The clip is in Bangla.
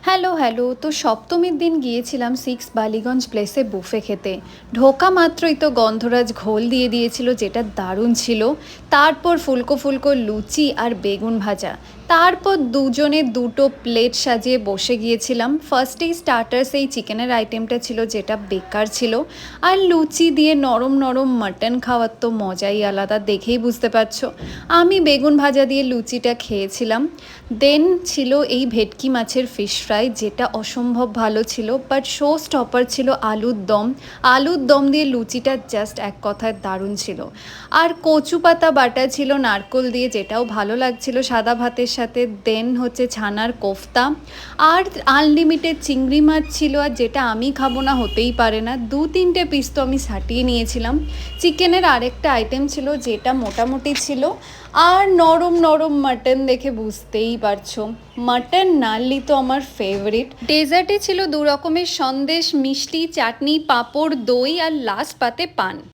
হ্যালো হ্যালো, তো সপ্তমীর দিন গিয়েছিলাম সিক্স বালিগঞ্জ প্লেসে বুফে খেতে। ঢোকা মাত্রই তো গন্ধরাজ ঘোল দিয়ে দিয়েছিল, যেটা দারুণ ছিল। তারপর ফুলকো ফুলকো লুচি আর বেগুন ভাজা। তারপর দুজনে দুটো প্লেট সাজিয়ে বসে গিয়েছিলাম। ফার্স্টেই স্টার্টার্স এই চিকেনের আইটেমটা ছিল, যেটা বেকার ছিল। আর লুচি দিয়ে নরম নরম মাটন খাওয়ার তো মজাই আলাদা, দেখেই বুঝতে পারছো। আমি বেগুন ভাজা দিয়ে লুচিটা খেয়েছিলাম। দেন ছিল এই ভেটকি মাছের ফিশ ফ্রাই, যেটা অসম্ভব ভালো ছিল। বাট শো স্টপার ছিল আলুর দম। আলুর দম দিয়ে লুচিটা জাস্ট এক কথায় দারুণ ছিল। আর কচু পাতা বাটা ছিল নারকোল দিয়ে, যেটাও ভালো লাগছিল সাদা ভাতের সাথে। দেন হচ্ছে ছানার কোফতা আর আনলিমিটেড চিংড়ি মাছ ছিল, আর যেটা আমি খাবো না হতেই পারে না। 2-3টে পিস তো আমি সাটিয়ে নিয়েছিলাম। চিকেনের আরেকটা আইটেম ছিল, যেটা মোটামুটি ছিল। আর নরম নরম মাটন দেখে বুঝতেই পারছো, মাটন নানলি তো আমার ফেভারিট। ডেজার্টে ছিল 2 রকমের সন্দেশ, মিষ্টি, চাটনি, পাঁপড়, দই আর লাস্ট পাতে পান।